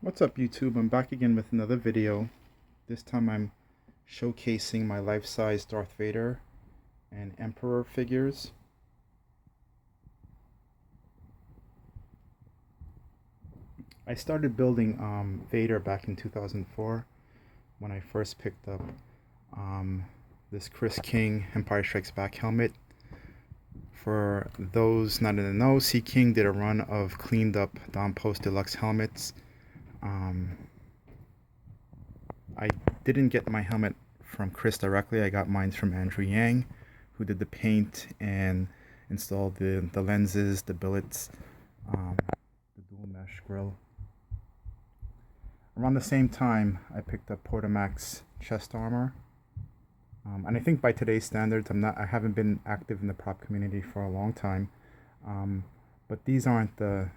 What's up, YouTube? I'm back again with another video. This time I'm showcasing my life-size Darth Vader and Emperor figures. I started building Vader back in 2004 when I first picked up this Chris King Empire Strikes Back helmet. For those not in the know, C King did a run of cleaned up Dom Post Deluxe helmets. I didn't get my helmet from Chris directly. I got mine from Andrew Yang, who did the paint and installed the lenses, the billets, the dual mesh grill. Around the same time, I picked up Portamax chest armor. And I think by today's standards, I haven't been active in the prop community for a long time. But these aren't the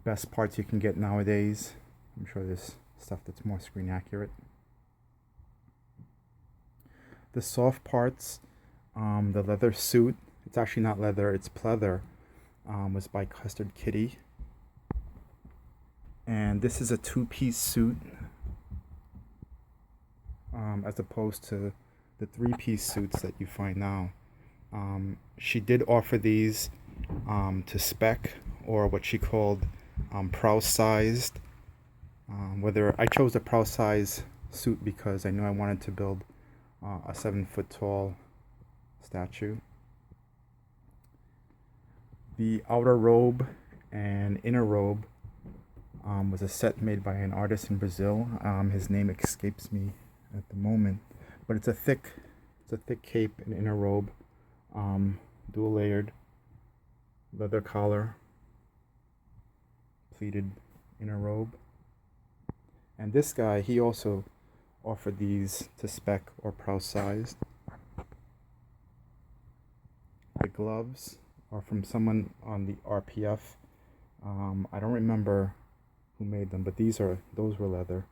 best parts you can get nowadays. I'm sure there's stuff that's more screen accurate. The soft parts, the leather suit, it's actually not leather, it's pleather, was by Custard Kitty. And this is a two-piece suit, as opposed to the three-piece suits that you find now. She did offer these to spec, or what she called Prouse-sized. Whether I chose the Prouse-size suit because I knew I wanted to build a 7-foot tall statue. The outer robe and inner robe was a set made by an artist in Brazil. His name escapes me at the moment, but it's a thick cape and inner robe, dual layered, leather collar, pleated inner robe. And this guy, he also offered these to spec or Prouse-sized. The gloves are from someone on the RPF. I don't remember who made them, but those were leather.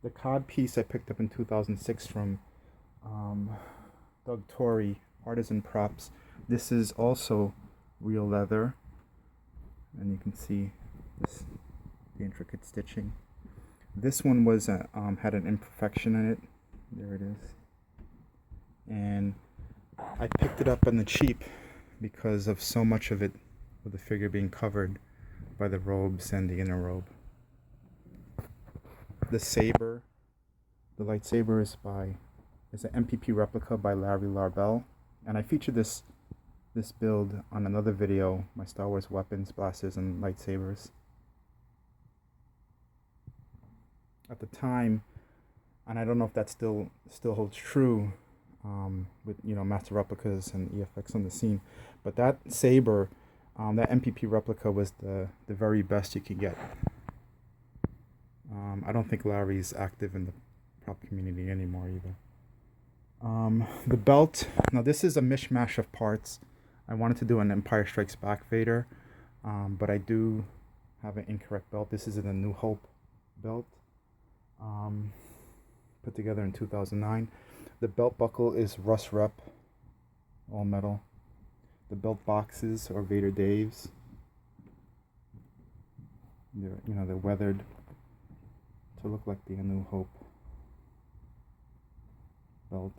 The Codpiece I picked up in 2006 from Doug Torrey, Artisan Props. This is also real leather, and you can see the intricate stitching. This one was had an imperfection in it. There it is. And I picked it up on the cheap because of so much of it, with the figure being covered by the robes and the inner robe. The saber, the lightsaber is an MPP replica by Larry Larbell, and I featured this build on another video, my Star Wars weapons, blasters, and lightsabers. At the time, and I don't know if that still holds true, with master replicas and EFX on the scene, but that saber, that MPP replica was the very best you could get. I don't think Larry's active in the prop community anymore either. The belt, now this is a mishmash of parts. I wanted to do an Empire Strikes Back Vader, but I do have an incorrect belt. This is a New Hope belt, put together in 2009. The belt buckle is Russ Rep, all metal. The belt boxes are Vader Dave's. They're weathered to look like the New Hope belt.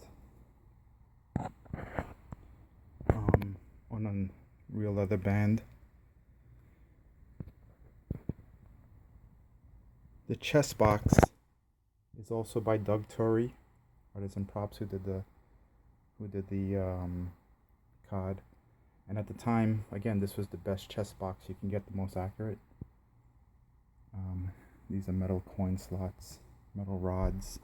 On a real leather band. The chest box is also by Doug Torrey, Artisan Props, who did the COD. And at the time, again, this was the best chest box you can get, the most accurate. These are metal coin slots, metal rods,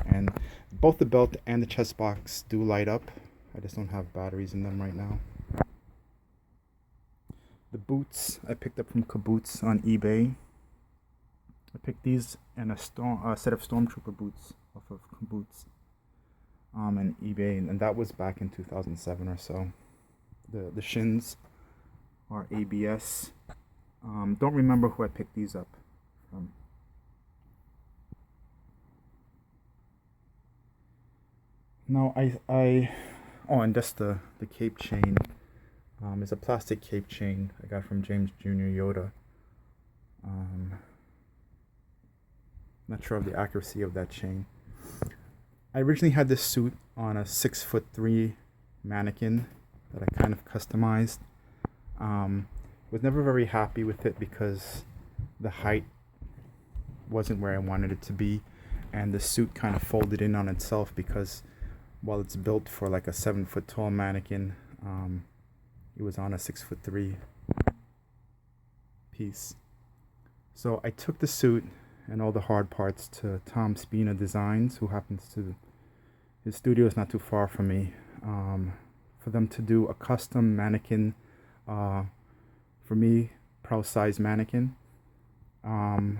and both the belt and the chest box do light up. I just don't have batteries in them right now. The boots I picked up from Caboose on eBay. I picked these and a set of Stormtrooper boots off of Caboose on eBay, and that was back in 2007 or so. The shins are ABS. Don't remember who I picked these up from. No, and just the cape chain. It's a plastic cape chain I got from James Jr. Yoda. Not sure of the accuracy of that chain. I originally had this suit on a 6'3" mannequin that I kind of customized. Was never very happy with it because the height wasn't where I wanted it to be, and the suit kind of folded in on itself because while it's built for like a 7-foot tall mannequin, it was on a 6'3" piece. So I took the suit and all the hard parts to Tom Spina Designs, who happens to, his studio is not too far from me, for them to do a custom mannequin, for me, pro size mannequin. And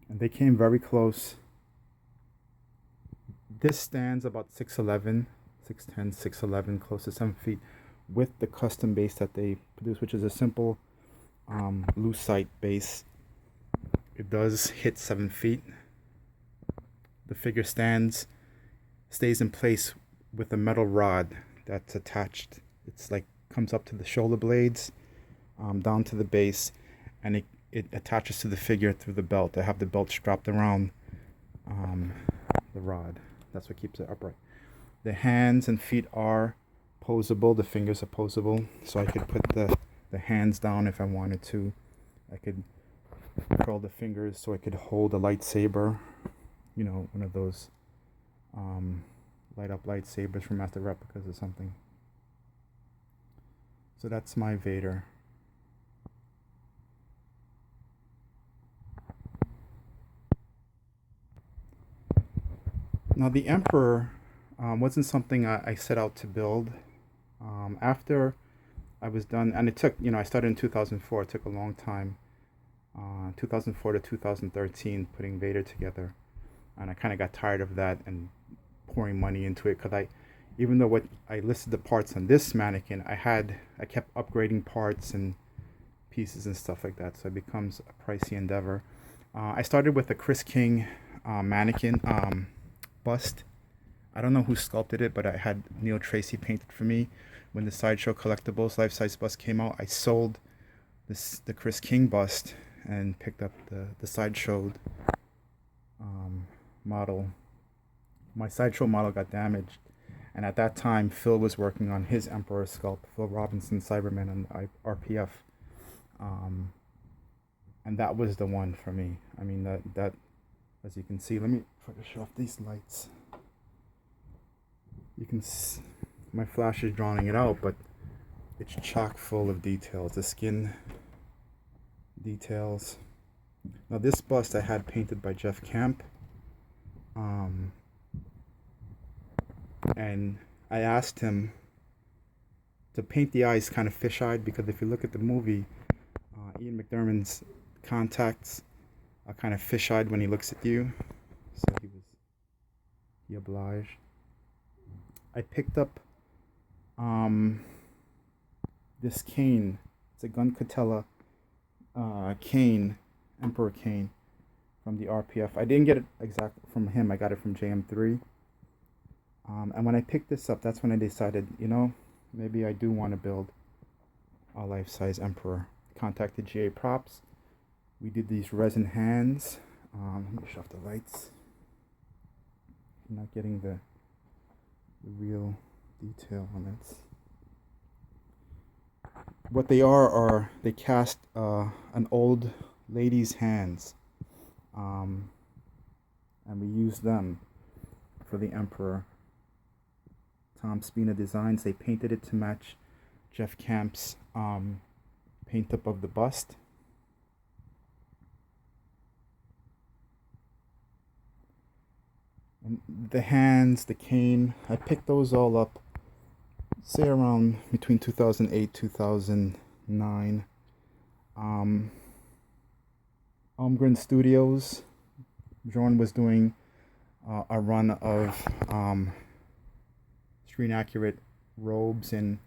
they came very close. This stands about 6'11", 6'10", 6'11", close to 7 feet, with the custom base that they produce, which is a simple lucite base. It does hit 7 feet. The figure stays in place with a metal rod that's attached. It's like comes up to the shoulder blades, down to the base, and it attaches to the figure through the belt. I have the belt strapped around the rod. That's what keeps it upright. The hands and feet are posable. The fingers are posable, so I could put the hands down if I wanted to. I could curl the fingers so I could hold a lightsaber, you know, one of those light up lightsabers from Master Replicas or something. So that's my Vader. Now the Emperor wasn't something I set out to build. After I was done, and it took, you know, I started in 2004, it took a long time, 2004 to 2013, putting Vader together, and I kind of got tired of that and pouring money into it, because even though I listed the parts on this mannequin, I kept upgrading parts and pieces and stuff like that, so it becomes a pricey endeavor. I started with a Chris King mannequin bust. I don't know who sculpted it, but I had Neil Tracy painted for me. When the Sideshow Collectibles life-size bust came out, I sold the Chris King bust and picked up the Sideshow model. My Sideshow model got damaged, and at that time Phil was working on his Emperor sculpt, Phil Robinson Cyberman on RPF, and that was the one for me. I mean, that as you can see, let me try to show off these lights. You can see, my flash is drawing it out, but it's chock full of details. The skin details. Now this bust I had painted by Jeff Camp, and I asked him to paint the eyes kind of fish-eyed, because if you look at the movie, Ian McDiarmid's contacts are kind of fish-eyed when he looks at you, so he obliged. I picked up this cane. It's a Gun Catella cane, Emperor cane, from the RPF. I didn't get it exactly from him. I got it from JM3. And when I picked this up, that's when I decided, you know, maybe I do want to build a life-size Emperor. Contacted GA Props. We did these resin hands. Let me shut off the lights. I'm not getting the real detail on it. What they are they cast an old lady's hands, and we use them for the Emperor. Tom Spina Designs, they painted it to match Jeff Camp's paint up of the bust. And the hands, the cane, I picked those all up, say around between 2008 2009. Almgren Studios, Jorn was doing a run of screen accurate robes and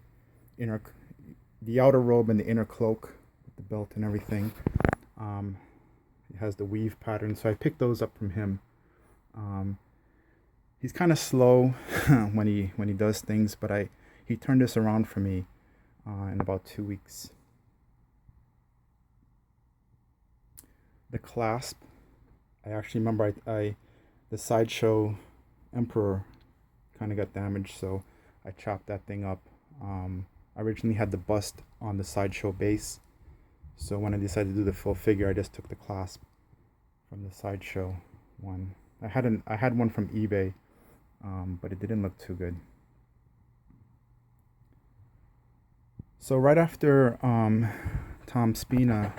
the outer robe and the inner cloak with the belt and everything. It has the weave pattern, so I picked those up from him. He's kind of slow when he does things, but he turned this around for me. in about 2 weeks. The clasp, I actually remember the sideshow Emperor kind of got damaged, so I chopped that thing up. I originally had the bust on the sideshow base, so when I decided to do the full figure, I just took the clasp from the sideshow one. I had one from eBay, but it didn't look too good. So right after Tom Spina,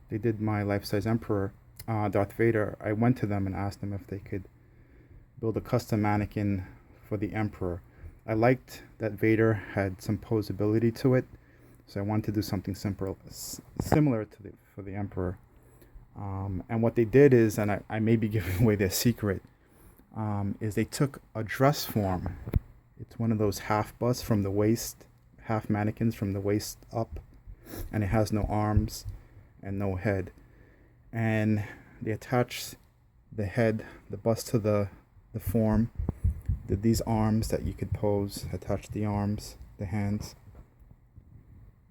they did my life-size Emperor, Darth Vader, I went to them and asked them if they could build a custom mannequin for the Emperor. I liked that Vader had some posability to it, so I wanted to do something similar to for the Emperor. And what they did is, and I may be giving away their secret, is they took a dress form. It's one of those half busts from the waist, half mannequins from the waist up, and it has no arms and no head. And they attached the head, the bust to the form, did these arms that you could pose, attach the arms, the hands,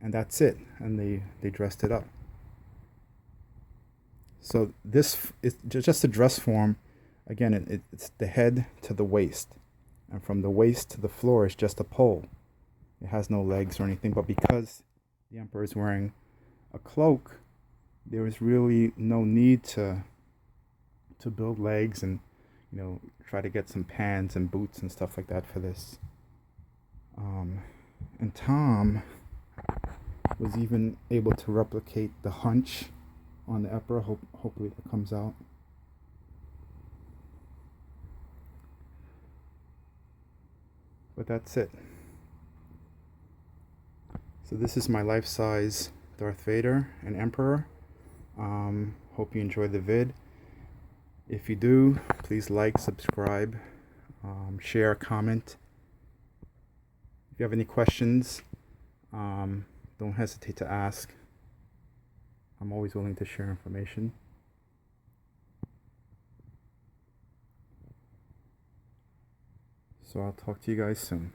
and that's it. And they dressed it up. So this is just a dress form. Again, it's the head to the waist, and from the waist to the floor is just a pole. It has no legs or anything, but because the Emperor is wearing a cloak, there was really no need to build legs and, you know, try to get some pants and boots and stuff like that for this. And Tom was even able to replicate the hunch on the Emperor. Hopefully that comes out. But that's it. So this is my life-size Darth Vader and Emperor. Hope you enjoyed the vid. If you do, please like, subscribe, share, comment. If you have any questions, don't hesitate to ask. I'm always willing to share information. So I'll talk to you guys soon.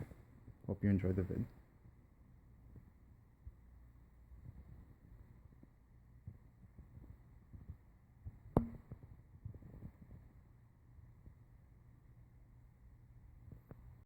Hope you enjoyed the vid.